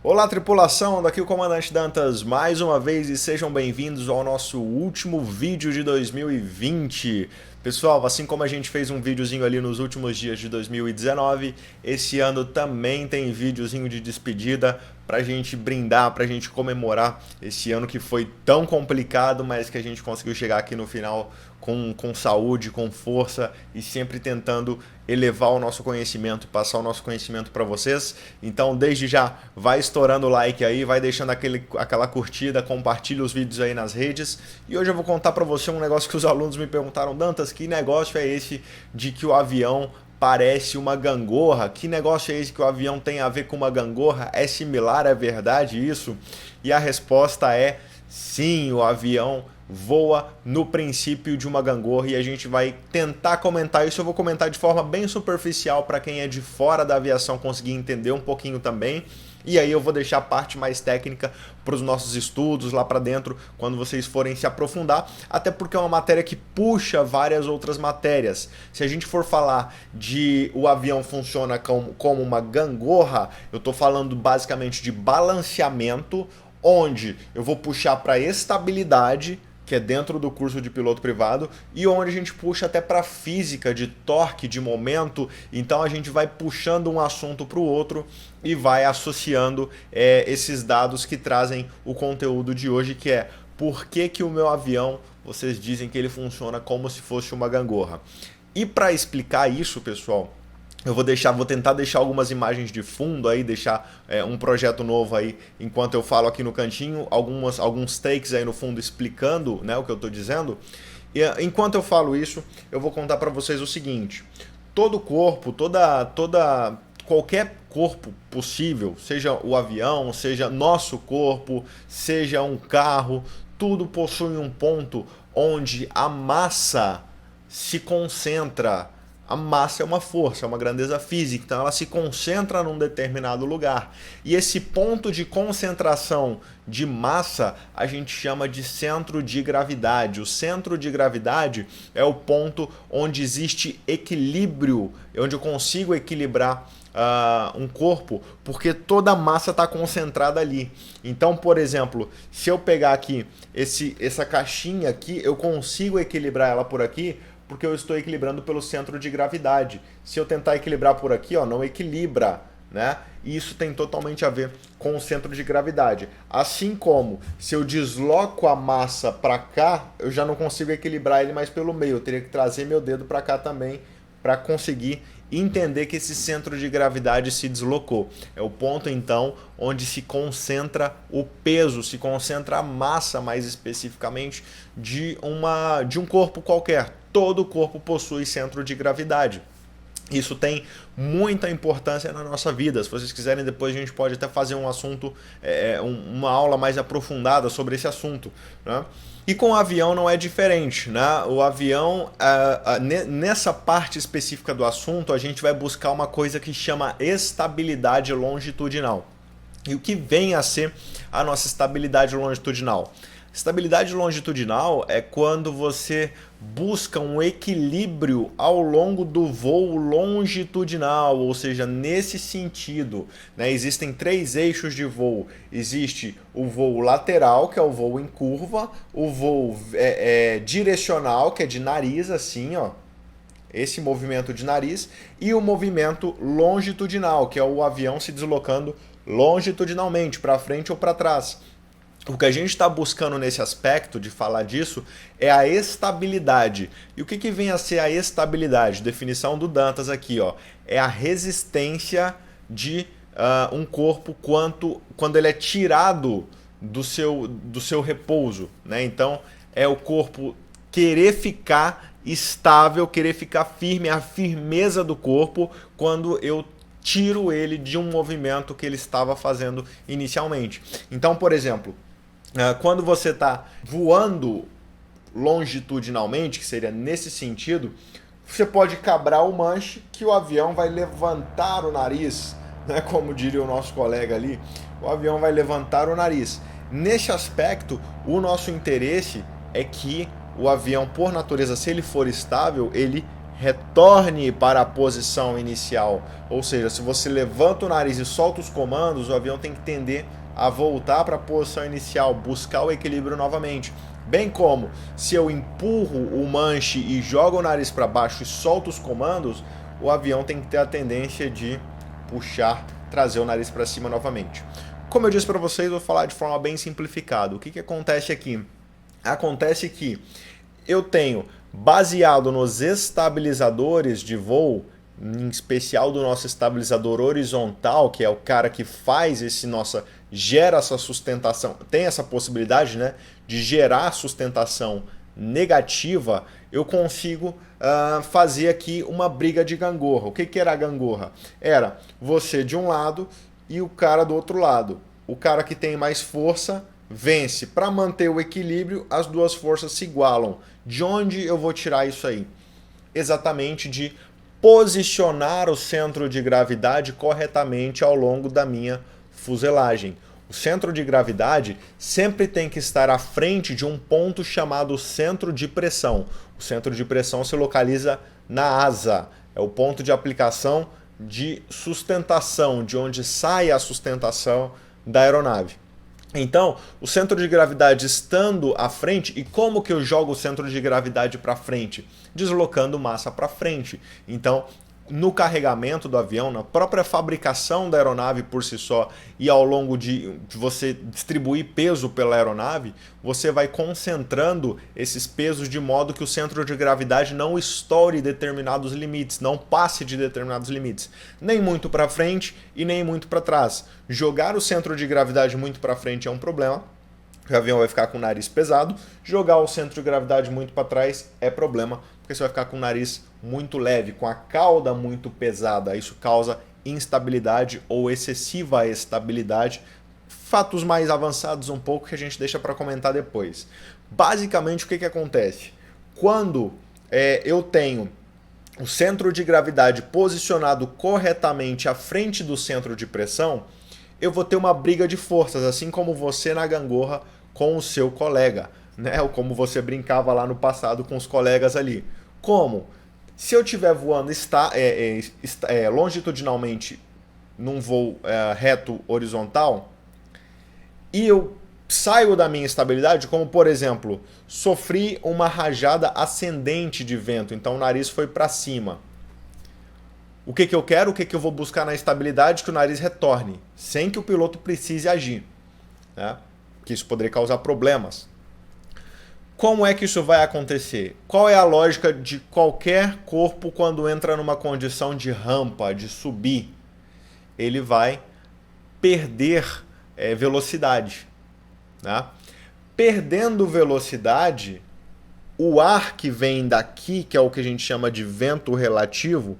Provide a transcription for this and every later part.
Olá, tripulação, daqui o Comandante Dantas mais uma vez e sejam bem-vindos ao nosso último vídeo de 2020. Pessoal, assim como a gente fez um videozinho ali nos últimos dias de 2019, esse ano também tem videozinho de despedida pra gente brindar, pra gente comemorar esse ano que foi tão complicado, mas que a gente conseguiu chegar aqui no final com saúde, com força e sempre tentando elevar o nosso conhecimento e passar o nosso conhecimento para vocês. Então, desde já, vai estourando o like aí, vai deixando aquela curtida, compartilha os vídeos aí nas redes. E hoje eu vou contar para você um negócio que os alunos me perguntaram: Dantas, que negócio é esse de que o avião parece uma gangorra? Que negócio é esse que o avião tem a ver com uma gangorra? É similar, é verdade isso? E a resposta é sim, o avião voa no princípio de uma gangorra e a gente vai tentar comentar isso. Eu vou comentar de forma bem superficial para quem é de fora da aviação conseguir entender um pouquinho também. E aí eu vou deixar a parte mais técnica para os nossos estudos lá para dentro, quando vocês forem se aprofundar, até porque é uma matéria que puxa várias outras matérias. Se a gente for falar de o avião funciona como uma gangorra, eu estou falando basicamente de balanceamento, onde eu vou puxar para estabilidade, que é dentro do curso de piloto privado, e onde a gente puxa até para física, de torque, de momento. Então a gente vai puxando um assunto para o outro e vai associando esses dados que trazem o conteúdo de hoje, que é por que o meu avião, vocês dizem que ele funciona como se fosse uma gangorra. E para explicar isso, pessoal, eu vou tentar deixar algumas imagens de fundo aí, deixar um projeto novo aí, enquanto eu falo aqui no cantinho, alguns takes aí no fundo explicando, né, o que eu estou dizendo. E enquanto eu falo isso, eu vou contar para vocês o seguinte: todo corpo, qualquer corpo possível, seja o avião, seja nosso corpo, seja um carro, tudo possui um ponto onde a massa se concentra. A massa é uma força, é uma grandeza física, então ela se concentra num determinado lugar. E esse ponto de concentração de massa a gente chama de centro de gravidade. O centro de gravidade é o ponto onde existe equilíbrio, onde eu consigo equilibrar um corpo, porque toda a massa está concentrada ali. Então, por exemplo, se eu pegar aqui essa caixinha aqui, eu consigo equilibrar ela por aqui, porque eu estou equilibrando pelo centro de gravidade. Se eu tentar equilibrar por aqui, ó, não equilibra, né? E isso tem totalmente a ver com o centro de gravidade. Assim como, se eu desloco a massa para cá, eu já não consigo equilibrar ele mais pelo meio. Eu teria que trazer meu dedo para cá também para conseguir entender que esse centro de gravidade se deslocou. É o ponto, então, onde se concentra o peso, se concentra a massa, mais especificamente, de um corpo qualquer. Todo corpo possui centro de gravidade. Isso tem muita importância na nossa vida. Se vocês quiserem, depois a gente pode até fazer um assunto, uma aula mais aprofundada sobre esse assunto, né? E com o avião não é diferente, né? O avião, nessa parte específica do assunto, a gente vai buscar uma coisa que chama estabilidade longitudinal. E o que vem a ser a nossa estabilidade longitudinal? Estabilidade longitudinal é quando você busca um equilíbrio ao longo do voo longitudinal, ou seja, nesse sentido, né? Existem 3 eixos de voo. Existe o voo lateral, que é o voo em curva, o voo direcional, que é de nariz, assim, ó, esse movimento de nariz, e o movimento longitudinal, que é o avião se deslocando longitudinalmente, para frente ou para trás. O que a gente está buscando nesse aspecto de falar disso é a estabilidade. E o que vem a ser a estabilidade? Definição do Dantas aqui, ó, é a resistência de um corpo quando ele é tirado do seu repouso, né? Então é o corpo querer ficar estável, querer ficar firme, a firmeza do corpo quando eu tiro ele de um movimento que ele estava fazendo inicialmente. Então, por exemplo, quando você está voando longitudinalmente, que seria nesse sentido, você pode cabrar o manche que o avião vai levantar o nariz, né? Como diria o nosso colega ali, o avião vai levantar o nariz. Nesse aspecto, o nosso interesse é que o avião, por natureza, se ele for estável, ele retorne para a posição inicial. Ou seja, se você levanta o nariz e solta os comandos, o avião tem que tender a voltar para a posição inicial, buscar o equilíbrio novamente. Bem como, se eu empurro o manche e jogo o nariz para baixo e solto os comandos, o avião tem que ter a tendência de puxar, trazer o nariz para cima novamente. Como eu disse para vocês, eu vou falar de forma bem simplificada. O que acontece aqui? Acontece que eu tenho, baseado nos estabilizadores de voo, em especial do nosso estabilizador horizontal, que é o cara que faz gera essa sustentação, tem essa possibilidade, né, de gerar sustentação negativa, eu consigo fazer aqui uma briga de gangorra. O que era a gangorra? Era você de um lado e o cara do outro lado. O cara que tem mais força vence. Para manter o equilíbrio, as duas forças se igualam. De onde eu vou tirar isso aí? Exatamente de posicionar o centro de gravidade corretamente ao longo da minha fuselagem. O centro de gravidade sempre tem que estar à frente de um ponto chamado centro de pressão. O centro de pressão se localiza na asa. É o ponto de aplicação de sustentação, de onde sai a sustentação da aeronave. Então, o centro de gravidade estando à frente, e como que eu jogo o centro de gravidade para frente? Deslocando massa para frente. Então, no carregamento do avião, na própria fabricação da aeronave por si só, e ao longo de você distribuir peso pela aeronave, você vai concentrando esses pesos de modo que o centro de gravidade não estoure determinados limites, não passe de determinados limites, nem muito para frente e nem muito para trás. Jogar o centro de gravidade muito para frente é um problema, o avião vai ficar com o nariz pesado. Jogar o centro de gravidade muito para trás é problema, porque você vai ficar com o nariz muito leve, com a cauda muito pesada. Isso causa instabilidade ou excessiva estabilidade. Fatos mais avançados um pouco que a gente deixa para comentar depois. Basicamente, o que acontece? Quando eu tenho o centro de gravidade posicionado corretamente à frente do centro de pressão, eu vou ter uma briga de forças, assim como você na gangorra com o seu colega, né? Ou como você brincava lá no passado com os colegas ali. Como? Se eu estiver voando longitudinalmente num voo reto horizontal e eu saio da minha estabilidade, como por exemplo, sofri uma rajada ascendente de vento, então o nariz foi para cima. O que eu quero? O que eu vou buscar na estabilidade? Que o nariz retorne, sem que o piloto precise agir, né? Que isso poderia causar problemas. Como é que isso vai acontecer? Qual é a lógica de qualquer corpo quando entra numa condição de rampa, de subir? Ele vai perder velocidade, né? Perdendo velocidade, o ar que vem daqui, que é o que a gente chama de vento relativo,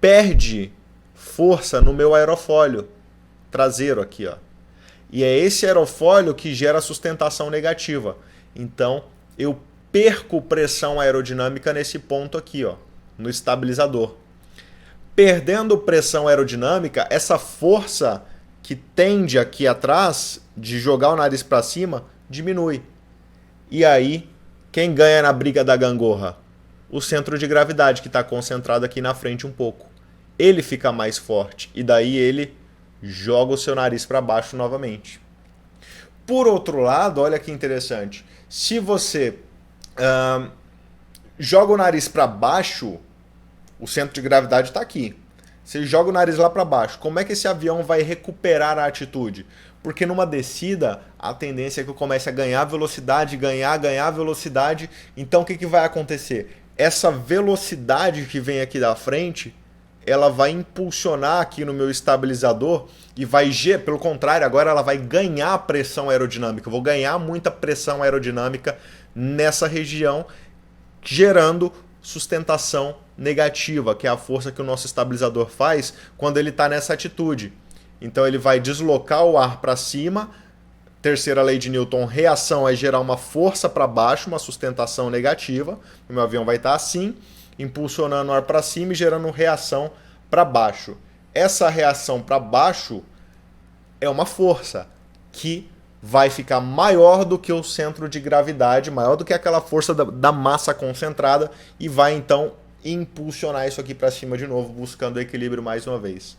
perde força no meu aerofólio traseiro aqui, ó. E é esse aerofólio que gera sustentação negativa. Então, eu perco pressão aerodinâmica nesse ponto aqui, ó, no estabilizador. Perdendo pressão aerodinâmica, essa força que tende aqui atrás de jogar o nariz para cima diminui. E aí, quem ganha na briga da gangorra? O centro de gravidade, que está concentrado aqui na frente um pouco. Ele fica mais forte e daí ele joga o seu nariz para baixo novamente. Por outro lado, olha que interessante. Se você joga o nariz para baixo, o centro de gravidade está aqui. Você joga o nariz lá para baixo. Como é que esse avião vai recuperar a altitude? Porque numa descida, a tendência é que eu comece a ganhar velocidade, ganhar velocidade. Então o que vai acontecer? Essa velocidade que vem aqui da frente, ela vai impulsionar aqui no meu estabilizador e vai, pelo contrário, agora ela vai ganhar pressão aerodinâmica. Eu vou ganhar muita pressão aerodinâmica nessa região, gerando sustentação negativa, que é a força que o nosso estabilizador faz quando ele está nessa atitude. Então ele vai deslocar o ar para cima. Terceira lei de Newton, reação é gerar uma força para baixo, uma sustentação negativa. O meu avião vai estar assim, impulsionando o ar para cima e gerando reação para baixo. Essa reação para baixo é uma força que vai ficar maior do que o centro de gravidade, maior do que aquela força da massa concentrada, e vai então e impulsionar isso aqui para cima de novo, buscando equilíbrio mais uma vez.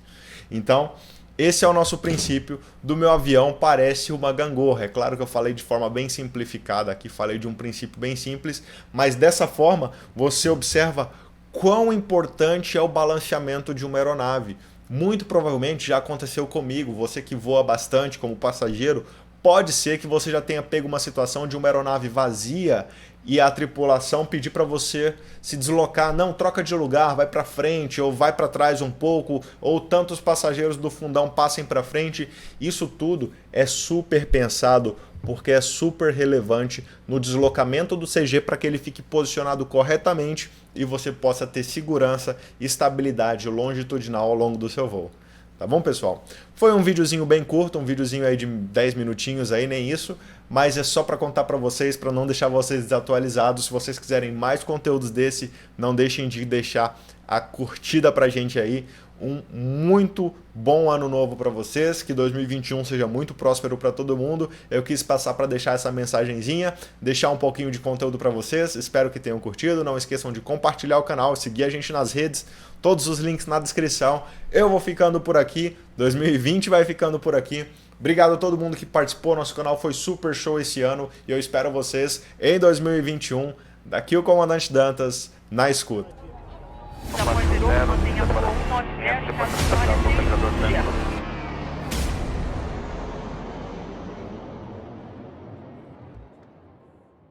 Então, esse é o nosso princípio do meu avião parece uma gangorra. É claro que eu falei de forma bem simplificada aqui, falei de um princípio bem simples, mas dessa forma você observa quão importante é o balanceamento de uma aeronave. Muito provavelmente já aconteceu comigo, você que voa bastante como passageiro, pode ser que você já tenha pego uma situação de uma aeronave vazia e a tripulação pedir para você se deslocar, não, troca de lugar, vai para frente ou vai para trás um pouco, ou tantos passageiros do fundão passem para frente. Isso tudo é super pensado porque é super relevante no deslocamento do CG para que ele fique posicionado corretamente e você possa ter segurança e estabilidade longitudinal ao longo do seu voo. Tá bom, pessoal? Foi um videozinho bem curto, um videozinho aí de 10 minutinhos aí, nem isso, mas é só para contar para vocês, para não deixar vocês desatualizados. Se vocês quiserem mais conteúdos desse, não deixem de deixar a curtida pra gente aí. Um muito bom ano novo para vocês, que 2021 seja muito próspero para todo mundo. Eu quis passar para deixar essa mensagenzinha, deixar um pouquinho de conteúdo para vocês. Espero que tenham curtido. Não esqueçam de compartilhar o canal, seguir a gente nas redes, todos os links na descrição. Eu vou ficando por aqui, 2020 vai ficando por aqui. Obrigado a todo mundo que participou, nosso canal foi super show esse ano e eu espero vocês em 2021. Daqui o Comandante Dantas, na escuta. Comandante Zero,